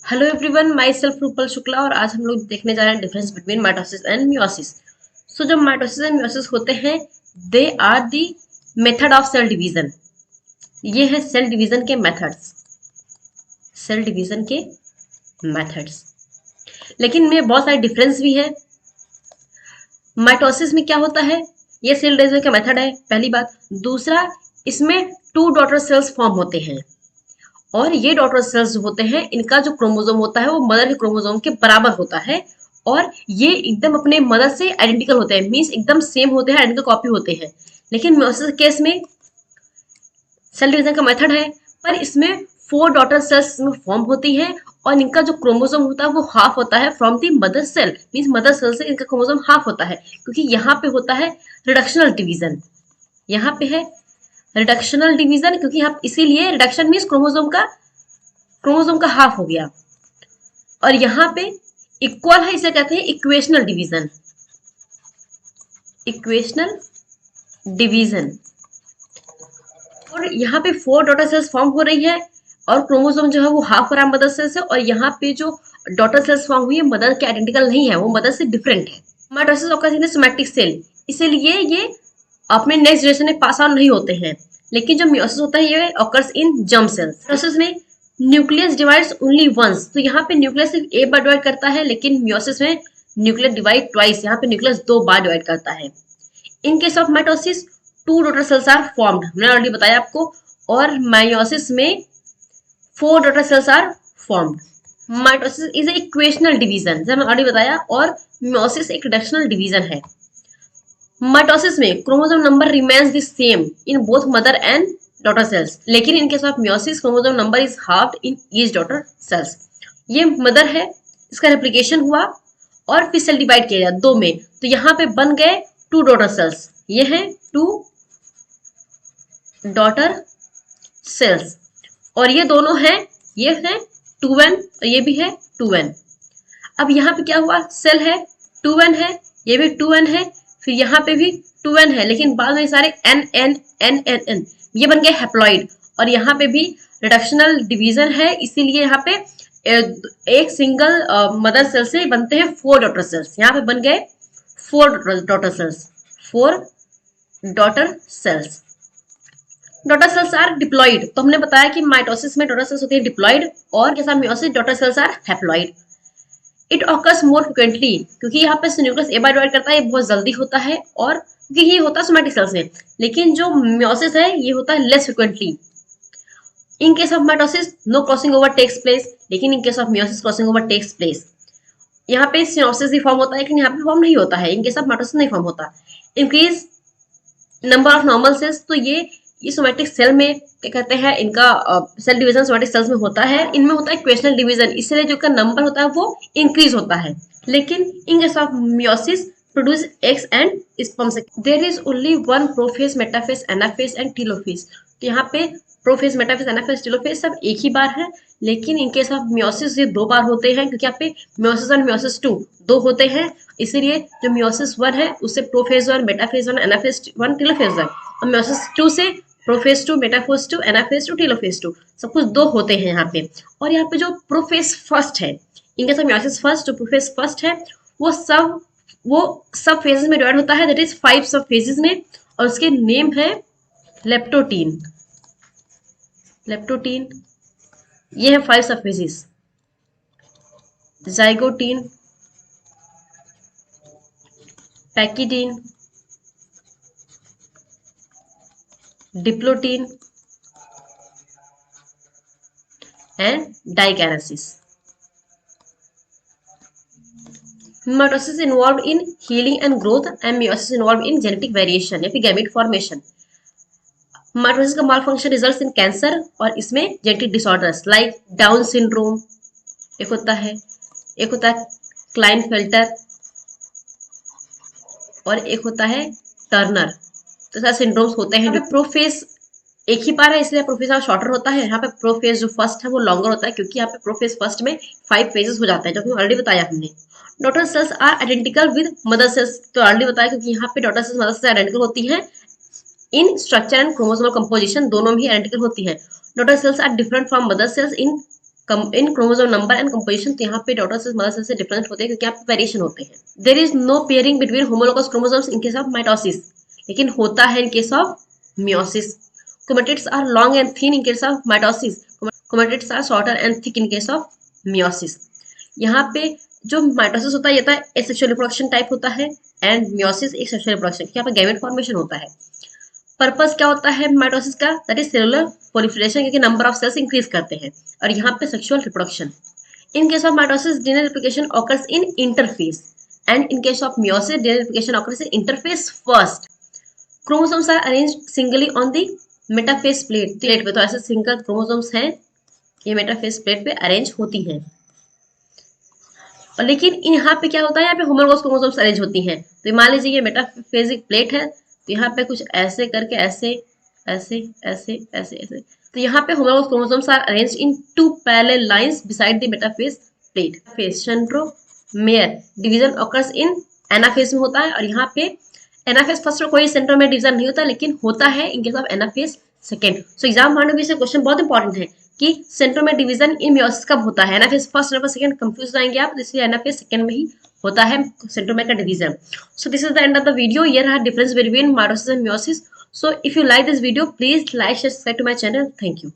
Hello everyone, myself Rupal Shukla और आज हम लोग देखने जा रहे हैं difference between mitosis and meiosis. So जब माइटोसिस एंड मियोसिस होते हैं, they are the method of cell division. ये है सेल डिवीजन के मेथड्स, सेल डिवीजन के मेथड्स। लेकिन में बहुत सारे डिफरेंस भी है। माइटोसिस में क्या होता है, ये सेल डिवीजन का मेथड है, पहली बात। दूसरा, इसमें टू डॉटर सेल्स फॉर्म होते हैं और ये डॉटर सेल्स जो होते हैं, इनका जो क्रोमोसोम होता है वो मदर के क्रोमोसोम के बराबर होता है और ये एकदम अपने मदर से आइडेंटिकल होते हैं, मींस एकदम सेम होते हैं, आइडेंटिकल कॉपी होते हैं। लेकिन मियोसिस केस में सेल डिवीजन का मेथड है, पर इसमें फोर डॉटर सेल्स फॉर्म होती हैं और इनका जो क्रोमोसोम होता है वो हाफ होता है from the mother cell, means mother cell से इनका क्रोमोसोम हाफ होता है, क्योंकि यहाँ पे होता है रिडक्शनल डिवीजन। यहाँ पे है रिडक्शनल डिवीजन, क्योंकि यहाँ इसीलिए रिडक्शन मीन्स क्रोमोसोम का हाफ हो गया। और यहाँ पे इक्वल है, इसे कहते हैं इक्वेशनल डिवीजन। Equational division. और यहाँ पे फोर डॉटर सेल्स फॉर्म हो रही है और क्रोमोसोम जो है वो हाफ हो रहा है मदर सेल से, और यहाँ पे जो डॉटर सेल्स फॉर्म हुई है मदर के आइडेंटिकल नहीं है, वो मदर से डिफरेंट है। Mitosis occurs in the somatic cell, इसीलिए ये अपने नेक्स्ट जनरेशन में पास ऑन नहीं होते हैं। लेकिन जो मियोसिस होता है ये occurs in germ cells. Meiosis में न्यूक्लियस डिवाइड्स ओनली वंस, तो यहाँ पे न्यूक्लियस सिर्फ एक बार डिवाइड करता है, लेकिन मियोसिस में न्यूक्लियस डिवाइड ट्वाइस, यहाँ पे न्यूक्लियस दो बार डिवाइड करता है। In case of mitosis two daughter cells are formed, मैंने ऑलरेडी बताया आपको, और माइयोसिस में four daughter cells are formed. Mitosis is a equational division, जैसे मैंने ऑलरेडी बताया, और मियोसिस एक रिडक्शनल डिवीजन है। माइटोसिस में chromosome number remains the same in both mother and daughter cells, लेकिन in case of meiosis chromosome number is halved in each daughter cells. ये mother है, इसका रेप्लिकेशन हुआ और फिर सेल डिवाइड किया गया दो में, तो यहाँ पे बन गए टू डॉटर सेल्स। ये है टू डॉटर सेल्स और ये दोनों हैं, ये है 2n और ये भी है 2n। अब यहाँ पे क्या हुआ, सेल है 2n है, ये भी 2n है, फिर यहाँ पे भी 2n है, लेकिन बाद में सारे n, ये बन गए हैप्लॉइड। और यहाँ पे भी रिडक्शनल डिवीजन है, इसीलिए यहाँ पे एक सिंगल मदर सेल से बनते हैं फोर डॉटर सेल्स। यहाँ पे बन गए four daughter cells, four daughter cells. Daughter cells are diploid, तो हमने बताया कि माइटोसिस में डॉटर सेल्स होती है डिप्लॉइड और जैसा meiosis daughter cells are haploid. It occurs more frequently, क्योंकि यहाँ पे न्यूक्लियस ए बार डिवाइड करता है, ये बहुत जल्दी होता है, और क्योंकि ये होता है सोमैटिक सेल्स में, लेकिन जो मियोसिस है ये होता है less frequently. In case of mitosis no crossing over takes place, लेकिन in case of meiosis crossing over takes place. यहाँ पे सिनॉप्सिस भी फॉर्म होता है, लेकिन यहाँ पे फॉर्म नहीं होता है, इन केस ऑफ माइटोसिस नहीं फॉर्म होता। Increase number of normal sales, तो ये सोमैटिक सेल में क्या कहते हैं, इनका सेल डिवीजन सोमैटिक सेल्स में होता है, इनमें होता है इक्वेशनल डिवीजन, इसलिए जो का नंबर होता है वो इंक्रीज होता है। लेकिन in case of meiosis produce eggs and sperm. There is only one prophase, metaphase, anaphase and telophase. तो यहाँ पे प्रोफेज, मेटाफेज, एनाफेज, टीलोफेज सब एक ही बार है, लेकिन इन केस ऑफ मियोसिस ये दो बार होते हैं, क्योंकि यहाँ पे मियोसिस वन मियोसिस टू दो होते हैं, इसीलिए जो मियोसिस वन है उससे prophase one, metaphase one, anaphase one, telophase one, और मियोसिस टू से prophase two, metaphase two, anaphase two, telophase two, सब कुछ दो होते हैं यहाँ पे। और यहाँ पे जो प्रोफेज फर्स्ट है, इनके सब मियोसिस फर्स्ट, जो प्रोफेज फर्स्ट है वो सब फेजेस में डिवाइड होता है, दैट इज 5 सब फेजेस में, और उसके नेम है लेप्टोटीन। लेप्टोटीन, ये है 5 sub phases. Zygotene, pachytene, diplotene and diakinesis. Mitosis involved in healing and growth and meiosis involved in genetic variation या फिर gamete formation. Mitosis का malfunction results in cancer और इसमें genetic disorders like Down syndrome एक होता है Klinefelter और एक होता है टर्नर। तो सारे सिंड्रोम्स होते हैं। जो प्रोफेज एक ही बार है, इसलिए प्रोफेज शॉर्टर होता है। यहाँ पे प्रोफेज जो फर्स्ट है वो लॉन्गर होता है, क्योंकि यहाँ पे प्रोफेज फर्स्ट में 5 फेजेस हो जाता है, जो कि ऑलरेडी बताया हमने। Daughter cells are identical with mother cells, तो ऑलरेडी बताया, क्योंकि यहाँ पे daughter cells mother cells identical होती हैं in structure and chromosomal composition, दोनों भी आइडेंटिकल होती हैं। Daughter cells are different from mother cells in in chromosome number and composition, तो यहाँ पे डॉटर सेल्स मदर सेल्स से डिफरेंट होते हैं क्योंकि यहाँ पे वेरिएशन होते हैं। There is no pairing between homologous chromosomes in case of mitosis, लेकिन होता है in case of meiosis. Chromatids are long and thin in case of mitosis, chromatids are shorter and thick in case of meiosis. यहाँ पे जो mitosis होता है ये होता है एसेक्सुअल रिप्रोडक्शन टाइप होता है, एंड मियोसिस एक सेक्सुअल रिप्रोडक्शन, यहाँ पे गैमेट फॉर्मेशन होता है। पर्पस क्या होता है माइटोसिस का, दैट इज सेलुलर प्रोलिफरेशन, क्योंकि नंबर ऑफ सेल्स इंक्रीज करते हैं, और यहाँ पे sexual reproduction. In case of mitosis DNA replication occurs in interphase, and in case of meiosis DNA replication occurs in interphase first. Chromosomes are arranged singly on the metaphase plate पे, तो ऐसे single chromosomes हैं, ये metaphase plate पे arrange होती हैं। और लेकिन यहाँ पे क्या होता है, यहाँ पे होमोलोगस क्रोमोसोम्स अरेंज होती हैं। तो मान लीजिए ये मेटाफेसिक प्लेट है, तो यहाँ पे कुछ ऐसे करके ऐसे ऐसे ऐसे ऐसे ऐसे, तो यहाँ पे homologous chromosomes are arranged in 2 parallel lines beside the metaphase plate. Phase centromere division occurs in anaphase में होता है, और यहाँ पे एनाफेस फर्स्ट में कोई सेंट्रोमेयर डिवीजन नहीं होता, लेकिन होता है in case of anaphase second. So exam point of view से क्वेश्चन बहुत इंपॉर्टेंट है कि सेंट्रोमेयर डिवीजन इन मियोसिस कब होता है। एनाफेस फर्स्ट और सेकंड कंफ्यूज जाएंगे आप, इसलिए एनाफेस सेकंड में ही होता है सेंट्रोमेयर का division. So this is the end of the video. Here are difference between mitosis and meiosis. So if you like this video, please like, share, subscribe to my channel. Thank you.